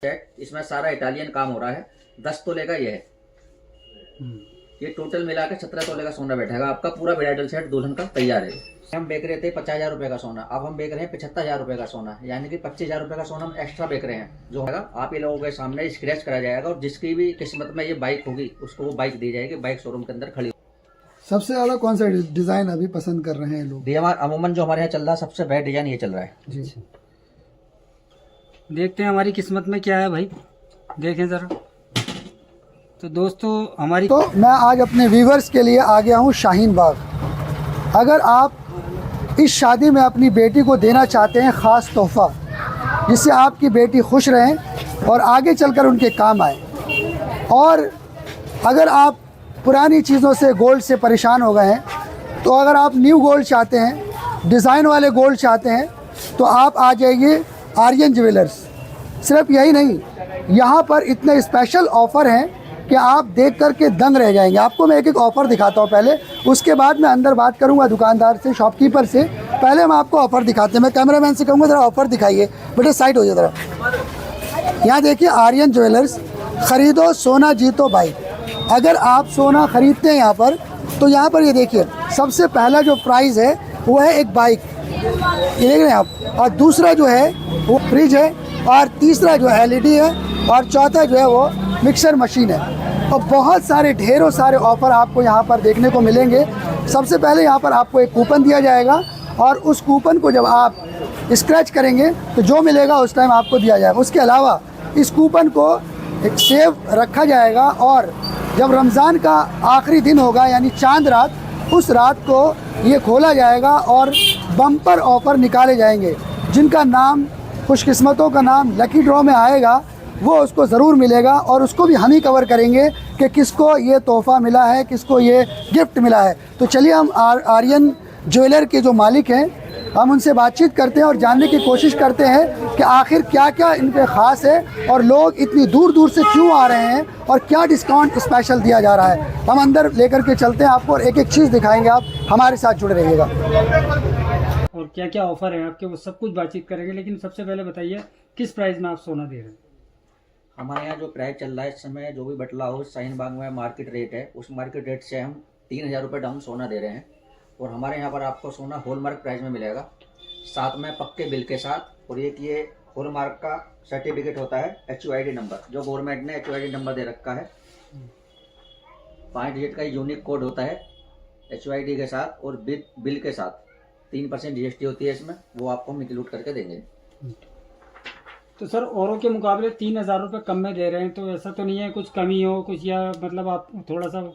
इसमें सारा इटालियन काम हो रहा है। 10 तोले का ये है। ये टोटल मिला के 17 तोले का सोना बैठेगा आपका। पूरा ब्राइडल सेट दुल्हन का तैयार है। हम बेच रहे थे 50,000 रुपए का सोना, अब हम बेच रहे हैं 75,000 रुपए का सोना, यानी कि 25,000 रुपए का सोना हम एक्स्ट्रा बेच रहे हैं। जो होगा आप ये लोगों के सामने स्क्रैच करा जाएगा और जिसकी भी किस्मत में ये बाइक होगी उसको वो बाइक दी जाएगी। बाइक शोरूम के अंदर खड़ी। सबसे ज्यादा कौन सा डिजाइन अभी पसंद कर रहे हैं लोग? अमूमन जो हमारे यहाँ चल रहा है सबसे बेस्ट डिजाइन ये चल रहा है जी। देखते हैं हमारी किस्मत में क्या है भाई, देखें जरा। तो दोस्तों हमारी तो मैं आज अपने व्यूवर्स के लिए आ गया हूँ शाहीन बाग। अगर आप इस शादी में अपनी बेटी को देना चाहते हैं ख़ास तोहफा जिससे आपकी बेटी खुश रहें और आगे चलकर उनके काम आए, और अगर आप पुरानी चीज़ों से गोल्ड से परेशान हो गए हैं, तो अगर आप न्यू गोल्ड चाहते हैं, डिज़ाइन वाले गोल्ड चाहते हैं, तो आप आ जाइए आर्यन ज्वेलर्स। सिर्फ यही नहीं, यहाँ पर इतने स्पेशल ऑफ़र हैं कि आप देख कर के दंग रह जाएंगे। आपको मैं एक एक ऑफ़र दिखाता हूँ पहले, उसके बाद मैं अंदर बात करूँगा दुकानदार से, शॉपकीपर से। पहले हम आपको ऑफ़र दिखाते हैं। मैं कैमरामैन से कहूँगा ज़रा ऑफ़र दिखाइए, बेटे साइड हो जाए ज़रा। यहाँ देखिए आर्यन ज्वेलर्स, ख़रीदो सोना जीतो बाइक। अगर आप सोना ख़रीदते हैं यहाँ पर, तो यहाँ पर ये देखिए सबसे पहला जो प्राइज़ है वो है एक बाइक, ये देख रहे हैं आप, और दूसरा जो है वो फ्रिज है, और तीसरा जो है LED है, और चौथा जो है वो मिक्सर मशीन है। और बहुत सारे ढेरों सारे ऑफ़र आपको यहाँ पर देखने को मिलेंगे। सबसे पहले यहाँ पर आपको एक कूपन दिया जाएगा, और उस कूपन को जब आप स्क्रैच करेंगे तो जो मिलेगा उस टाइम आपको दिया जाएगा। उसके अलावा इस कूपन को एक सेव रखा जाएगा, और जब रमज़ान का आखिरी दिन होगा यानी चांद रात, उस रात को ये खोला जाएगा और बम्पर ऑफ़र निकाले जाएंगे। जिनका नाम, खुशकिस्मतों का नाम लकी ड्रॉ में आएगा, वो उसको ज़रूर मिलेगा, और उसको भी हम ही कवर करेंगे कि किसको ये तोहफ़ा मिला है, किसको ये गिफ्ट मिला है। तो चलिए हम आर्यन ज्वेलर के जो मालिक हैं, हम उनसे बातचीत करते हैं और जानने की कोशिश करते हैं कि आखिर क्या क्या इनके ख़ास है, और लोग इतनी दूर दूर से क्यों आ रहे हैं, और क्या डिस्काउंट स्पेशल दिया जा रहा है। हम अंदर लेकर के चलते हैं आपको, और एक एक चीज़ दिखाएंगे। आप हमारे साथ जुड़े रहिएगा। और क्या क्या ऑफर है आपके, वो सब कुछ बातचीत करेंगे। लेकिन सबसे पहले बताइए किस प्राइस में आप सोना दे रहे हैं? हमारे यहाँ जो प्राइस चल रहा है इस समय, जो भी बटला हाउस शाहीन बाग में मार्केट रेट है, उस मार्केट रेट से हम 3,000 रुपये डाउन सोना दे रहे हैं। और हमारे यहाँ पर आपको सोना हॉलमार्क प्राइस में मिलेगा, साथ में पक्के बिल के साथ। और एक ये हॉलमार्क का सर्टिफिकेट होता है, HUID नंबर, जो गवर्नमेंट ने HUID नंबर दे रखा है। 5 डिजिट का यूनिक कोड होता है HUID के साथ, और बिल के साथ 3% GST होती है इसमें, वो आपको हम इंक्लूड करके देंगे। तो सर औरों के मुकाबले 3,000 रुपये कम में दे रहे हैं, तो ऐसा तो नहीं है कुछ कमी हो कुछ, या मतलब आप थोड़ा सा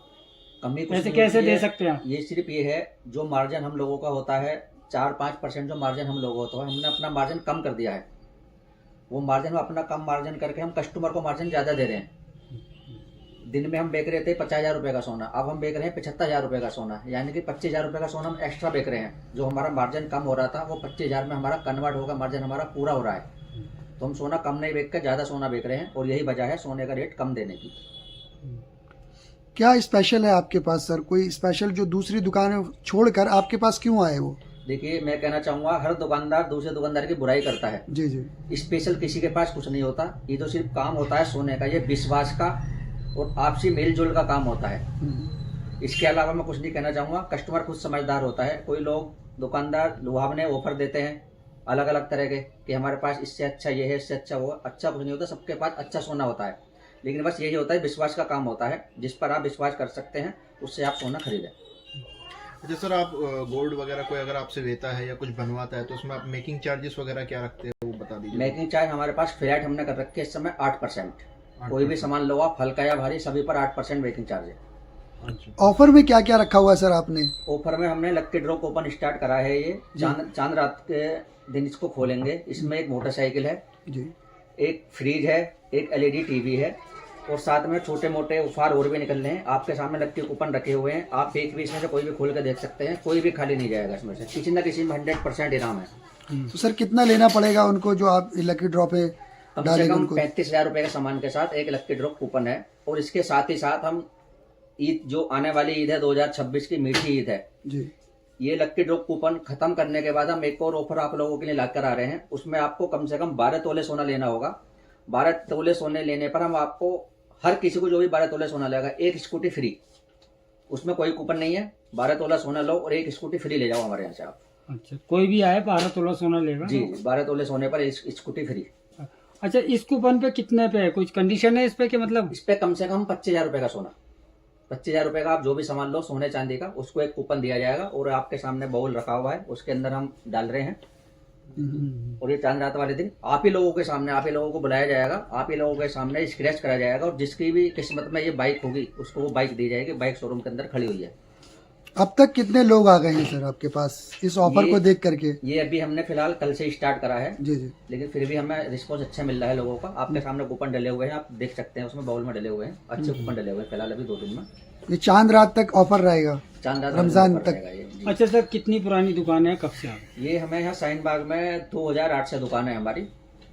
कमी ऐसे कैसे दे सकते हैं? ये सिर्फ ये है, जो मार्जिन हम लोगों का होता है 4-5% जो मार्जिन हम लोगों होता है, हमने अपना मार्जिन कम कर दिया है। वो मार्जिन अपना कम मार्जिन करके हम कस्टमर को मार्जिन ज़्यादा दे रहे हैं। दिन में हम बेच रहे थे 50,000 रुपये का सोना, अब हम बेच रहे हैं 75,000 रुपये का सोना, यानी कि 25,000 रुपये का सोना हम एक्स्ट्रा बेच रहे हैं। जो हमारा मार्जिन कम हो रहा था वो 25,000 में हमारा कन्वर्ट होगा, मार्जिन हमारा पूरा हो रहा है। तो हम सोना कम नहीं बेच कर ज़्यादा सोना बेच रहे हैं, और यही वजह है सोने का रेट कम देने की। क्या स्पेशल है आपके पास सर? कोई स्पेशल जो दूसरी दुकानें छोड़कर आपके पास क्यों आए वो? देखिए, मैं कहना चाहूँगा, हर दुकानदार दूसरे दुकानदार की बुराई करता है। जी जी। स्पेशल किसी के पास कुछ नहीं होता, ये तो सिर्फ काम होता है सोने का, ये विश्वास का और आपसी मेल जोल का काम होता है। इसके अलावा मैं कुछ नहीं कहना चाहूँगा। कस्टमर खुद समझदार होता है। कोई लोग दुकानदार लुभावने ऑफर देते हैं अलग अलग तरह के, कि हमारे पास इससे अच्छा ये है, इससे अच्छा वो। अच्छा कुछ नहीं होता, सबके पास अच्छा सोना होता है, लेकिन बस यही होता है, विश्वास का काम होता है। जिस पर आप विश्वास कर सकते हैं उससे आप सोना खरीदें। अच्छा सर, आप गोल्ड वगैरह कोई अगर आपसे लेता है या कुछ बनवाता है, तो उसमें आप मेकिंग चार्जेस वगैरह क्या रखते हैं, वो बता दीजिए। मेकिंग चार्ज हमारे पास फ्लैट हमने कर रखी है इस समय 8%। कोई भी सामान लो आप, हल्का या भारी, सभी पर 8% मेकिंग चार्ज है। ऑफर में क्या क्या रखा हुआ है सर आपने? ऑफर में हमने लक्की ड्रॉ कूपन स्टार्ट करा है। ये चांद रात के दिन इसको खोलेंगे। इसमें एक मोटरसाइकिल है जी, एक फ्रिज है, एक LED टीवी है, और साथ में छोटे मोटे उपहार और भी निकल रहे हैं। आपके सामने लक्की कूपन रखे हुए हैं, आप एक भी इसमें से कोई भी खोल के देख सकते हैं। कोई भी खाली नहीं जाएगा इसमें से, किसी न किसी में 100% इनाम है। तो सर कितना लेना पड़ेगा उनको जो आप लकी ड्रॉ पे कम से कम 35,000 रुपए के सामान के साथ एक लक्की ड्रॉ कूपन है। और इसके साथ ही साथ हम ईद, जो आने वाली ईद है 2026 की मीठी ईद है जी, ये लक्की ड्रॉ कूपन खत्म करने के बाद हम एक और ऑफर आप लोगों के लिए लाकर आ रहे हैं। उसमें आपको कम से कम 12 तोले सोना लेना होगा। 12 तोले सोने लेने पर हम आपको, हर किसी को जो भी 12 तोले सोना लेगा, एक स्कूटी फ्री, उसमें कोई कूपन नहीं है। 12 तोला सोना लो और एक स्कूटी फ्री ले जाओ हमारे यहाँ से आप। अच्छा, कोई भी आए 12 तोला सोना लेगा जी, 12 तोले सोने पर एक स्कूटी फ्री। अच्छा, इस कूपन पे कितने पे है, कुछ कंडीशन है इस पे कि मतलब? इस पे कम से कम 25,000 रुपए का सोना, 25,000 रुपए का आप जो भी सामान लो सोने चांदी का, उसको एक कूपन दिया जाएगा। और आपके सामने बाउल रखा हुआ है, उसके अंदर हम डाल रहे हैं। और ये चांद रात वाले दिन आप ही लोगों के सामने, आप ही लोगों को बुलाया जाएगा, आप ही लोगों के सामने स्क्रैच करा जाएगा। और जिसकी भी किस्मत में ये बाइक होगी उसको वो बाइक दी जाएगी। बाइक शोरूम के अंदर खड़ी हुई है। अब तक कितने लोग आ गए हैं सर आपके पास इस ऑफर को देख करके? ये अभी हमने फिलहाल कल से स्टार्ट करा है जी जी। लेकिन फिर भी हमें रिस्पॉन्स अच्छा मिल रहा है लोगों का। आपके सामने कूपन डले हुए हैं, आप देख सकते हैं, उसमें बाउल में डले हुए हैं, अच्छे कूपन डले हुए हैं फिलहाल अभी 2 दिन में। ये चांद रात तक ऑफर रहेगा, चांद रात रमजान ऑफर तक। रहेगा ये। जी। अच्छा सर, कितनी पुरानी दुकान है, कब से आप? ये हमें यहाँ शाहीन बाग में 2008 से दुकान है हमारी,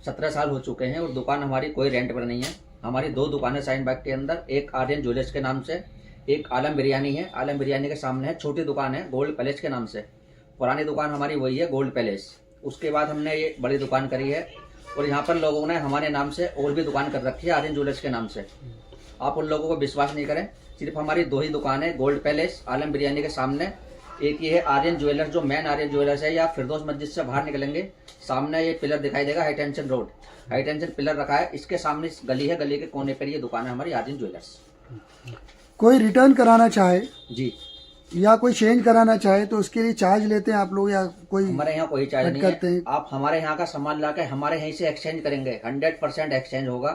17 साल हो चुके हैं। और दुकान हमारी कोई रेंट पर नहीं है। हमारी 2 दुकानें शाहीन बाग के अंदर, एक आर्यन ज्वेलर्स के नाम से, एक आलम बिरयानी है। आलम बिरयानी के सामने है छोटी दुकान है गोल्ड पैलेस के नाम से। पुरानी दुकान हमारी वही है गोल्ड पैलेस। उसके बाद हमने ये बड़ी दुकान करी है। और यहाँ पर लोगों ने हमारे नाम से और भी दुकान कर रखी है आर्यन ज्वेलर्स के नाम से। आप उन लोगों को विश्वास नहीं करें, सिर्फ हमारी 2 ही दुकान है, गोल्ड पैलेस, आलम बिरयानी के सामने। एक ये है आर्यन ज्वेलर्स, जो मेन आर्यन ज्वेलर्स है। या फिरदौस मस्जिद से बाहर निकलेंगे, सामने ये पिलर दिखाई देगा, high tension road, high tension pillar रखा है, इसके सामने इस गली है, गली के कोने पर ये दुकान है हमारी आर्यन ज्वेलर्स। कोई रिटर्न कराना चाहे जी, या कोई चेंज कराना चाहे तो उसके लिए चार्ज लेते हैं आप लोग, या कोई हमारे यहाँ कोई चार्ज नहीं करते है। हैं? आप हमारे यहाँ का सामान लाके हमारे यहीं से एक्सचेंज करेंगे, 100% एक्सचेंज होगा।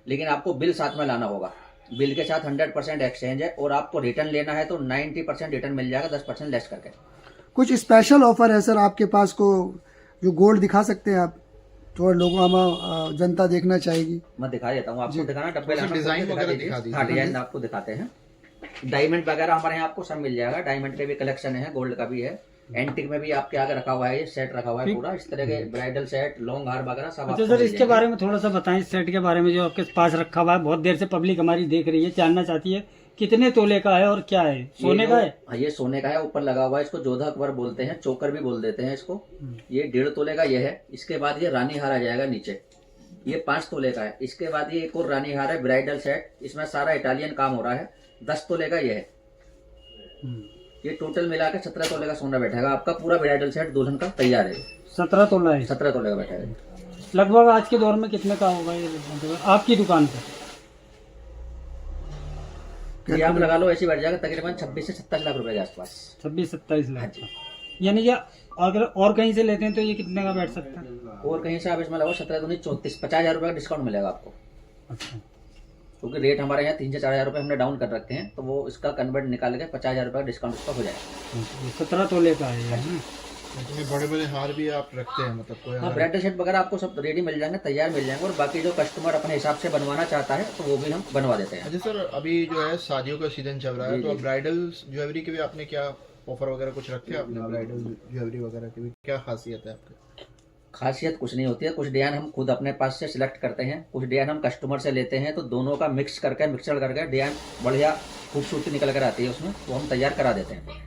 लेकिन आपको बिल साथ में लाना होगा, बिल के साथ 100% एक्सचेंज है। और आपको रिटर्न लेना है तो 90% रिटर्न मिल जाएगा, 10% लेस करके। कुछ स्पेशल ऑफर है सर आपके पास को, जो गोल्ड दिखा सकते हैं आप? थोड़ा लोगों हम जनता देखना चाहेगी। मैं दिखा देता हूँ आपको, दिखाना डब्बे अच्छा, डिजाइन वगैरह दिखा दीजिए। हाँ, डिजाइन आपको दिखाते हैं। डायमंड वगैरह हमारे यहाँ आपको सब मिल जाएगा। डायमंड के भी कलेक्शन है, गोल्ड का भी है, एंटिक में भी आपके आगे रखा हुआ है, ये सेट रखा हुआ है पूरा। इस तरह के ब्राइडल सेट, लॉन्ग हार वगैरह सब। अच्छा सर, इसके बारे में थोड़ा सा बताएं, इस सेट के बारे में जो आपके पास रखा हुआ है। बहुत देर से पब्लिक हमारी देख रही है, जानना चाहती है कितने तोले का है और क्या है, सोने का है? हाँ, ये सोने का है, ऊपर लगा हुआ है। इसको जोधा अकबर बोलते हैं, चोकर भी बोल देते हैं इसको। ये 1.5 तोले का ये है। इसके बाद ये रानी हार आ जाएगा नीचे, ये 5 तोले का है। इसके बाद ये एक और रानी हार है, ब्राइडल सेट, इसमें सारा इटालियन काम हो रहा है, 10 तोले का ये है। ये टोटल मिला के 17 तोले का सोना बैठेगा आपका। पूरा ब्राइडल सेट दुल्हन का तैयार है। 17 तोला है, 17 तोले का बैठेगा। लगभग आज के दौर में कितने का होगा ये आपकी दुकान पे? ये आप लगा लो, ऐसी बैठ जाएगा तकरीबन 26 से 27 लाख रुपए के आसपास। 26-27 लाख। यानी कि अगर और कहीं से लेते हैं तो ये कितने का बैठ सकता है? और कहीं से आप इसमें लगाओ 17 दूनी 34, 50,000 रुपए का डिस्काउंट मिलेगा आपको। अच्छा, क्योंकि रेट हमारे यहाँ 3 से 4,000 रुपए हमने डाउन कर रखे हैं, तो वो इसका कन्वर्ट निकाल के 50,000 रुपए का डिस्काउंट उसका हो जाएगा। 17 तोले का है ये। इसमें बड़े बड़े हार भी आप रखते हैं, मतलब कोई हाँ, अगर- ब्राइडल सेट वगैरह आपको सब रेडी मिल जाएंगे, तैयार मिल जाएंगे। और बाकी जो कस्टमर अपने हिसाब से बनवाना चाहता है तो वो भी हम बनवा देते हैं। अच्छा सर, अभी जो है शादियों का सीजन चल रहा है, जी, तो जी। ब्राइडल ज्वेलरी के भी आपने क्या ऑफर वगैरह कुछ रखे हैं आपने? ब्राइडल ज्वेलरी वगैरह की भी क्या खासियत है आपकी? खासियत कुछ नहीं होती है। कुछ डिजाइन हम खुद अपने पास से सिलेक्ट करते हैं, कुछ डिजाइन हम कस्टमर से लेते हैं। तो दोनों का मिक्सर करके डिजाइन बढ़िया खूबसूरती निकल कर आती है उसमें, वो हम तैयार करा देते हैं।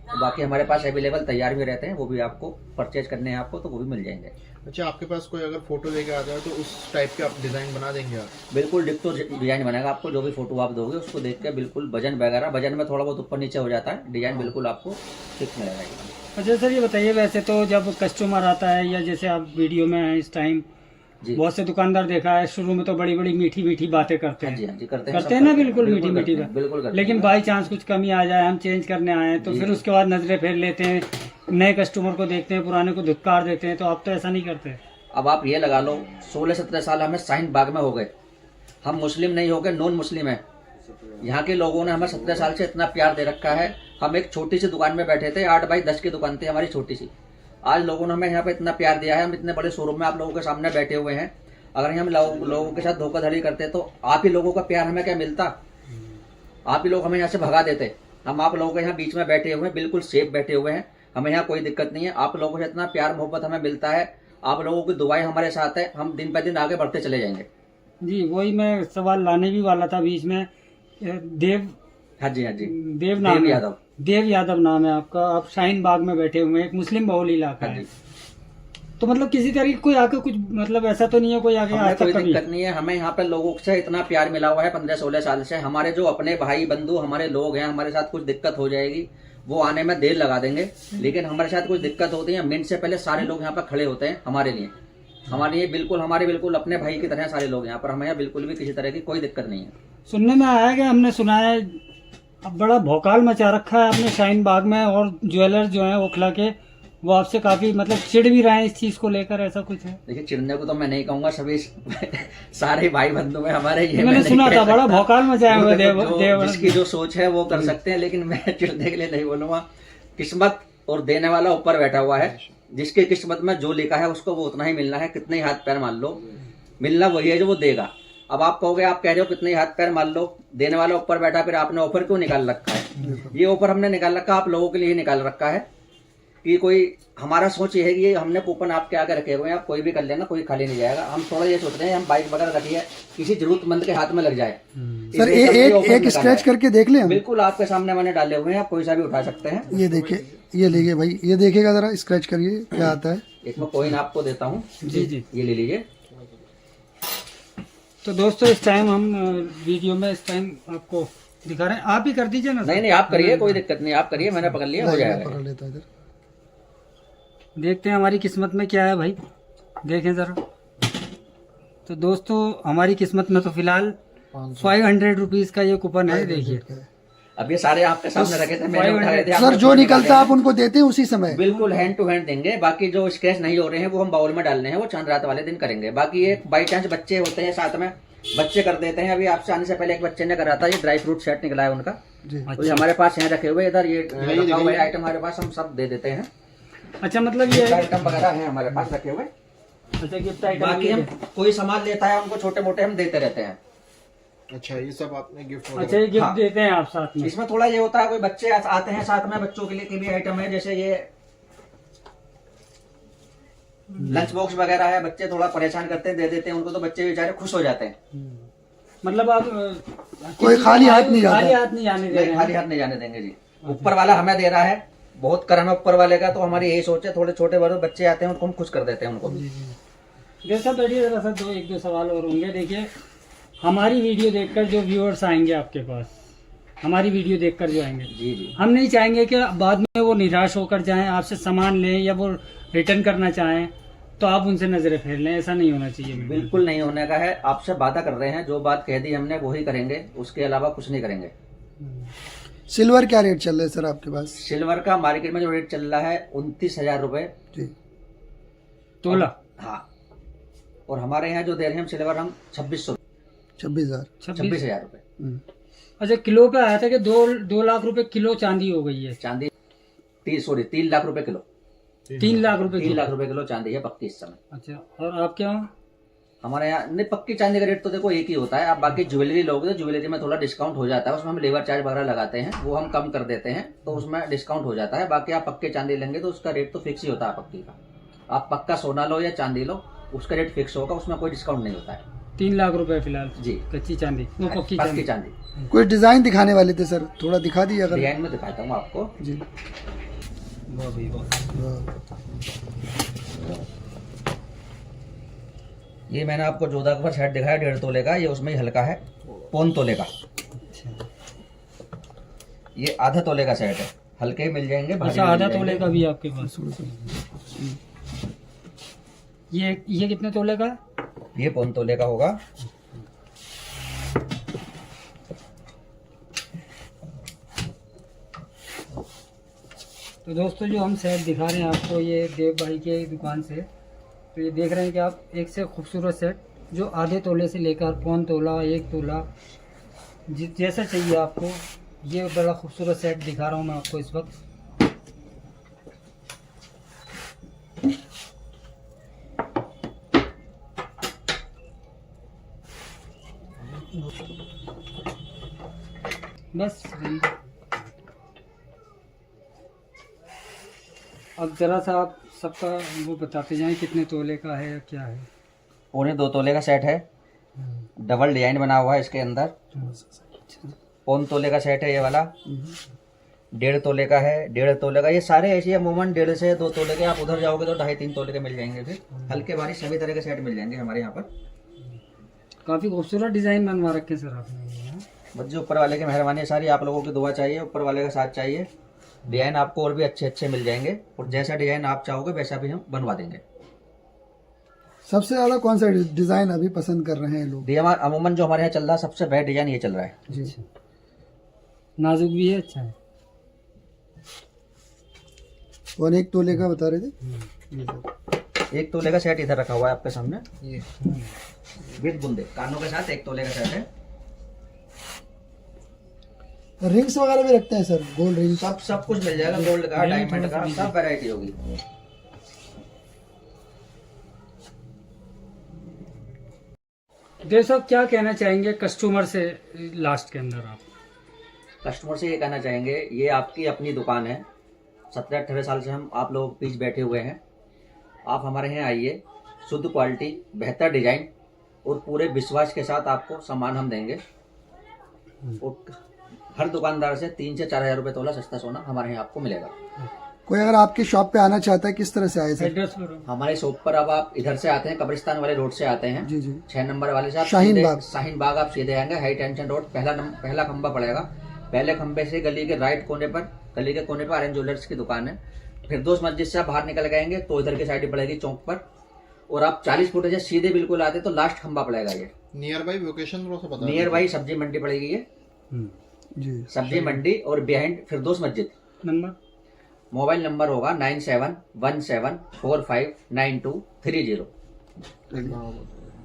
तो बाकी हमारे पास अवेलेबल तैयार भी रहते हैं, वो भी आपको परचेज करने हैं आपको तो वो भी मिल जाएंगे। अच्छा, आपके पास कोई अगर फोटो लेके आता है तो उस टाइप के आप डिजाइन बना देंगे आप? बिल्कुल डिक्टो डिजाइन बनेगा आपको। जो भी फोटो आप दोगे उसको देख के बिल्कुल वजन वगैरह, वजन में थोड़ा बहुत ऊपर नीचे हो जाता है, डिजाइन बिल्कुल आपको फिक्स मिलेगा एकदम। अच्छा सर, ये बताइए, वैसे तो जब कस्टमर आता है या जैसे आप वीडियो में हैं इस टाइम, जी बहुत से दुकानदार देखा है शुरू में तो बड़ी बड़ी मीठी मीठी बातें करते हाँ जी, हैं, हाँ जी, करते हैं करते हैं ना, बिल्कुल मीठी मीठी बात। बिल्कुल करते लेकिन हैं। बाई चांस कुछ कमी आ जाए, हम चेंज करने आए हैं तो जी, फिर जी। उसके बाद नजरें फेर लेते हैं, नए कस्टमर को देखते हैं, पुराने को धुतकार देते हैं। तो आप तो ऐसा नहीं करते? अब आप ये लगा लो 16-17 साल हमें शाहीन बाग में हो गए, हम मुस्लिम नहीं हो गए, नॉन मुस्लिम है। यहाँ के लोगों ने हमें 17 साल से इतना प्यार दे रखा है। हम एक छोटी सी दुकान में बैठे थे, 8 बाई 10 की दुकान थी हमारी छोटी सी। आज लोगों ने हमें यहाँ पे इतना प्यार दिया है, हम इतने बड़े शोरूम में आप लोगों के सामने बैठे हुए हैं। अगर हम लोगों के साथ धोखाधड़ी करते तो आप ही लोगों का प्यार हमें क्या मिलता? आप ही लोग हमें यहाँ से भगा देते। हम आप लोगों के यहाँ बीच में बैठे हुए हैं, बिल्कुल सेफ बैठे हुए हैं, हमें यहाँ कोई दिक्कत नहीं है। आप लोगों से इतना प्यार मोहब्बत हमें मिलता है, आप लोगों की दुआएं हमारे साथ है, हम दिन पे दिन आगे बढ़ते चले जाएंगे। जी, वही मैं सवाल लाने भी वाला था बीच में। देव, हाँ जी, हाँ जी, देव नाम देव है, यादव। देव यादव नाम है आपका। आप शाहीन बाग में बैठे हुए हैं, एक मुस्लिम बहुल इलाका हाँ है। जी। तो मतलब किसी तरीके कोई आके कुछ मतलब ऐसा तो नहीं है कोई आके हमें आज तक कोई कभी? दिक्कत नहीं है। हमें यहाँ पे लोगों से इतना प्यार मिला हुआ है 15-16 साल से। हमारे जो अपने भाई बंधु हमारे लोग हैं, हमारे साथ कुछ दिक्कत हो जाएगी वो आने में देर लगा देंगे, लेकिन हमारे साथ कुछ दिक्कत होती है मिनट से पहले सारे लोग यहाँ पर खड़े होते हैं हमारे लिए। हमारे बिल्कुल अपने भाई की तरह सारे लोग यहाँ पर। हमें यहाँ बिल्कुल भी किसी तरह की कोई दिक्कत नहीं है। सुनने में आया कि हमने सुना है अब बड़ा भौकाल मचा रखा है आपने शाहीन बाग में, और ज्वेलर जो है ओखला के वो आपसे काफी मतलब चिढ़ भी रहे हैं इस चीज को लेकर, ऐसा कुछ है? देखिए चिढ़ने को तो मैं नहीं कहूंगा, सभी सारे भाई बंधु में हमारे ये मैंने सुना था बड़ा भौकाल मचाया हुआ देव जिसकी जो सोच है वो कर सकते हैं, लेकिन मैं चिढ़ने के लिए नहीं बोलूंगा। किस्मत और देने वाला ऊपर बैठा हुआ है। जिसकी किस्मत में जो लिखा है उसको वो उतना ही मिलना है। कितने ही हाथ पैर मान लो, मिलना वही है जो वो देगा। अब आप कहोगे, आप कह रहे हो कितने ही हाथ पैर मान लो, देने वाला ऊपर बैठा, फिर आपने ऑफर क्यों निकाल रखा है? ये ऑफर हमने निकाल रखा आप लोगों के लिए निकाल रखा है कि कोई हमारा सोच ये है कि ये हमने कूपन आपके आगे रखे हुए हैं, आप कोई भी कर लेना, कोई खाली नहीं जाएगा। हम थोड़ा ये सोच रहे हैं हम बाइक वगैरह रखिए किसी जरूरतमंद के हाथ में लग जाए। सर एक स्क्रैच करके देख लें हम? बिल्कुल आपके सामने मैंने डाले हुए हैं, आप कोई सा भी उठा सकते हैं। ये देखिए, ये लीजिए भाई, ये देखिएगा जरा, स्क्रैच करिए क्या आता है। एक मैं कॉइन आपको देता हूँ, जी जी, ये ले लीजिए। तो दोस्तों इस टाइम हम वीडियो में इस टाइम आपको दिखा रहे हैं, आप ही कर दीजिए ना। नहीं आप करिए, कोई दिक्कत नहीं, आप करिए, मैंने पकड़ लिया, हो जाएगा। पकड़ लेता इधर। देखते हैं हमारी किस्मत में क्या है भाई, देखें जरा। तो दोस्तों हमारी किस्मत में तो फिलहाल 500 रुपीज का ये कूपन है, देखिए। अब ये सारे आपके सामने रखे थे, मैंने उठाए थे। सर जो निकलता है आप उनको देते हैं उसी समय? बिल्कुल हैंड टू हैंड देंगे। बाकी जो स्क्रैच नहीं हो रहे हैं वो हम बाउल में डालने हैं, वो चांद रात वाले दिन करेंगे। बाकी एक बाई चांस बच्चे होते हैं साथ में, बच्चे कर देते हैं। अभी आपसे आने से पहले एक बच्चे ने करा था, ये ड्राई फ्रूट सेट निकला है उनका, तो ये हमारे पास यहाँ रखे हुए, इधर ये रखा हुआ आइटम हमारे पास, हम सब दे देते हैं। अच्छा, मतलब ये आइटम वगैरह है हमारे पास रखे हुए। अच्छा गिफ्ट आइटम। बाकी हम कोई सामान लेता है उनको छोटे मोटे हम देते रहते हैं। अच्छा, ये सब आपने गिफ्ट अच्छा, ये गिफ्ट हाँ। देते हैं आप साथ में? इसमें थोड़ा ये होता है, कोई बच्चे आते हैं साथ में, बच्चों के लिए की भी आइटम है, जैसे ये लंच बॉक्स वगैरह है। बच्चे थोड़ा परेशान करते हैं, दे देते हैं उनको, तो बच्चे बेचारे खुश हो जाते हैं। मतलब आप कोई खाली हाथ नहीं जाता। खाली हाथ नहीं जाने दे रहे खाली हाथ नहीं जाने देंगे जी। ऊपर वाला हमें दे रहा है, बहुत करम है ऊपर वाले का, तो हमारी यही सोच है। थोड़े छोटे बड़े बच्चे आते हैं उनको हम खुश कर देते हैं उनको। जैसा बैठिए जरा सा, एक दो सवाल और होंगे। देखिए हमारी वीडियो देखकर जो व्यूअर्स आएंगे आपके पास, हमारी वीडियो देखकर जो आएंगे, जी जी, हम नहीं चाहेंगे कि बाद में वो निराश होकर जाएं, आपसे सामान लें या वो रिटर्न करना चाहें तो आप उनसे नजरें फेर लें, ऐसा नहीं होना चाहिए। बिल्कुल नहीं होने का है। आपसे वादा कर रहे हैं, जो बात कह दी हमने वही करेंगे, उसके अलावा कुछ नहीं करेंगे। सिल्वर क्या रेट चल रहा है सर आपके पास? सिल्वर का मार्केट में जो रेट चल रहा है 29,000 रुपए जी तोला। हाँ, और हमारे यहाँ जो दे रहे हैं हम सिल्वर, हम 26,000 26,000 रुपए। अच्छा, किलो पे आया था कि 2 लाख रुपए किलो चांदी हो गई है? चांदी 3 लाख रुपए किलो। 3 लाख रुपए 3 लाख रुपए किलो चांदी है पक्की इस समय। अच्छा, और आपके यहाँ? हमारे यहाँ नहीं, पक्की चांदी का रेट तो देखो एक ही होता है। आप बाकी ज्वेलरी लोगे तो ज्वेलरी में थोड़ा डिस्काउंट हो जाता है, उसमें हम लेबर चार्ज वगैरह लगाते हैं, वो हम कम कर देते हैं, तो उसमें डिस्काउंट हो जाता है। बाकी आप पक्के चांदी लेंगे तो उसका रेट तो फिक्स ही होता है पक्की का। आप पक्का सोना लो या चांदी लो, उसका रेट फिक्स होगा, उसमें कोई डिस्काउंट नहीं होता है। 3 लाख रुपए फिलहाल जी, कच्ची चांदी, वो पक्की पक्की चांदी। चांदी। कोई डिजाइन दिखाने वाले थे सर, थोड़ा दिखा दिए अगर। डिजाइन में दिखाता हूँ आपको जी। वाह भाई वाह। ये मैंने आपको जोधा का सेट दिखाया 1.5 तोले का, ये उसमें ही हल्का है 1 तोले का। ये आधा तोले का सेट है, हल्के ही मिल जाएंगे। अच्छा, आधा तोले का भी आपके पास? ये कितने तोले का? ये 1 तोले का होगा। तो दोस्तों जो हम सेट दिखा रहे हैं आपको, ये देव भाई के दुकान से, तो ये देख रहे हैं कि आप एक से खूबसूरत सेट जो आधे तोले से लेकर 1 तोला 1 तोला जैसा चाहिए आपको, ये बड़ा खूबसूरत सेट दिखा रहा हूँ मैं आपको इस वक्त। बस अब जरा सा आप सबका वो बताते जाएं कितने तोले का है या क्या है। 2.25 तोले का सेट है, डबल डिजाइन बना हुआ है इसके अंदर। 1 तोले का सेट है ये वाला। 1.5 तोले का है, 1.5 तोले का, ये सारे ऐसे अमूमन 1.5 से 2 तोले के। आप उधर जाओगे तो 2.5-3 तोले के मिल जाएंगे। फिर हल्के भारी सभी तरह के सेट मिल जाएंगे हमारे यहाँ पर। काफ़ी खूबसूरत डिज़ाइन बनवा रखे हैं सर आपने। बस जो ऊपर वाले की मेहरबानी है सारी, आप लोगों की दुआ चाहिए, ऊपर वाले का साथ चाहिए। डिज़ाइन आपको और भी अच्छे अच्छे मिल जाएंगे, और जैसा डिज़ाइन आप चाहोगे वैसा भी हम बनवा देंगे। सबसे ज़्यादा कौन सा डिज़ाइन अभी पसंद कर रहे हैं लोग? अमूमन जो हमारे यहाँ चल रहा है सबसे बेस्ट डिज़ाइन ये चल रहा है जी। नाजुक भी है, अच्छा है। 1 तोले का बता रहे थे। 1 तोले का सेट इधर रखा हुआ है आपके सामने, ये विद बुंदे कानों के साथ 1 तोले का सेट है। रिंग्स वगैरह भी रखते हैं सर? गोल्ड रिंग सब कुछ मिल जाएगा, गोल्ड का, डायमंड का, सब वैरायटी होगी। देव साहब क्या कहना चाहेंगे कस्टमर से लास्ट के अंदर आप? कस्टमर से ये कहना चाहेंगे, ये आपकी अपनी दुकान है, 17-18 साल से हम आप लोग बीच बैठे हुए हैं। आप हमारे यहाँ आइए, शुद्ध क्वालिटी, बेहतर डिजाइन और पूरे विश्वास के साथ आपको सामान हम देंगे। और हर दुकानदार से 3 से 4 हज़ार रुपये तोला सस्ता सोना हमारे यहाँ आपको मिलेगा। कोई अगर आपकी शॉप पे आना चाहता है किस तरह से आए सर? एड्रेस हमारे शॉप पर अब आप इधर से आते हैं, कब्रिस्तान वाले रोड से आते हैं, जी जी, 6 नंबर वाले से आप शाहीन बाग आप सीधे आएंगे, हाई टेंशन रोड, पहला खंबा पड़ेगा। पहले खंबे से गली के राइट कोने पर, गली के कोने पर आर्यन ज्वेलर्स की दुकान है। फिरदौस मस्जिद से आप बाहर निकल गएंगे तो इधर की साइड पड़ेगी चौक पर, और आप 40 फुट से सीधे बिल्कुल आते तो लास्ट खंबा पड़ेगा। ये नियर बाई लोकेशन बता। नियर बाई सब्जी मंडी पड़ेगी ये जी, सब्जी मंडी, और बिहाइंड फिरदौस मस्जिद। नंबर, मोबाइल नंबर होगा 9717459230।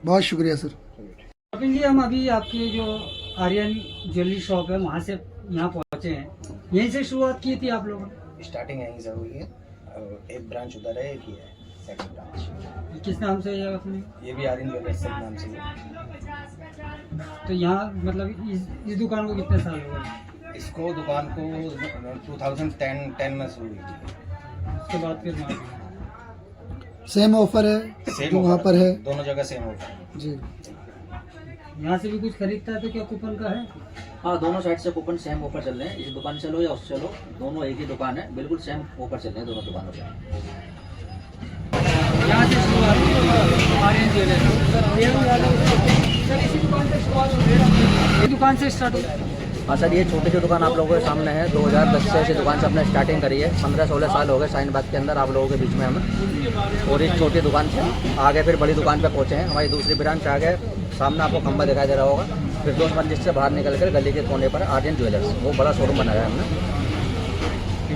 बहुत शुक्रिया सर। कपिल जी, हम अभी आपकी जो आर्यन ज्वेलरी शॉप है वहाँ से यहाँ पहुँचे हैं, यहीं से शुरुआत की थी आप लोगों ने? स्टार्टिंग यहीं से हुई है, और एक ब्रांच उधर है, एक ही है सेकंड ब्रांच। किस नाम से है अपने? ये भी आर्यन ज्वेलर्स के नाम से है। तो यहाँ मतलब इस दुकान को कितने साल हो गए? इसको दुकान को 2010 में शुरू हुई थी। उसके बाद फिर सेम ऑफर है जो वहाँ पर है? दोनों जगह सेम ऑफर है जी। यहाँ से भी कुछ खरीदता है तो क्या कूपन का है? हाँ, दोनों साइड से कूपन सेम ऑफर चल रहे हैं। इस दुकान से लो या उससे लो, दोनों एक ही दुकान है, बिल्कुल सेम ऑफर चल रहे हैं दोनों दुकानों पे। यहाँ से शुरुआत आर्यन ज्वेलर्स, इसी दुकान से शुरुआत हो गई, ये दुकान से स्टार्ट हो। हाँ सर, ये छोटी सी दुकान आप लोगों के सामने है। 2010 से ऐसी दुकान से अपने स्टार्टिंग करी है। 15-16 साल हो गए शाहीन बाग के अंदर आप लोगों के बीच में हम, और इस छोटी दुकान से आगे फिर बड़ी दुकान पे पहुँचे हैं। हमारी दूसरी ब्रांच आ गए, सामने आपको खंबा दिखाई दे रहा होगा, फिरदौस मस्जिद से बाहर निकल कर गली के कोने पर आर्यन ज्वेलर्स, वो बड़ा शोरूम बनाया है हमने।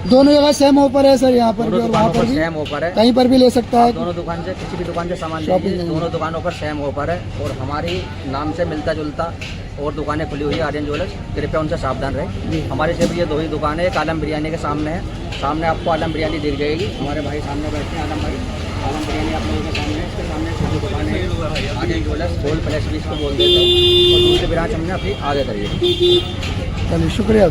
दोनों जगह सेम ऑफर है सर, यहाँ पर भी और वहाँ पर भी सेम ऑफर है, कहीं पर भी ले सकता है। दोनों दुकान से, किसी भी दुकान से सामान लीजिए, दोनों दुकानों पर सेम ऑफर है। और हमारी नाम से मिलता जुलता और दुकानें खुली हुई है आर्यन ज्वेलर्स, कृपया उनसे सावधान रहे। हमारी सिर्फ ये 2 ही दुकान है, एक आलम बिरयानी के सामने है, सामने आपको आलम बिरयानी दिख जाएगी, हमारे भाई सामने बैठे हैं आलम भाई, आलम बिरयानी आप लोगों के सामने है। इसके सामने छोटी दुकान है आर्यन ज्वेलर्स, गोल्ड प्लस भी इसको बोल देते हैं, और दूसरी ब्रांच हमने अपनी आगे करी है। चलिए शुक्रिया।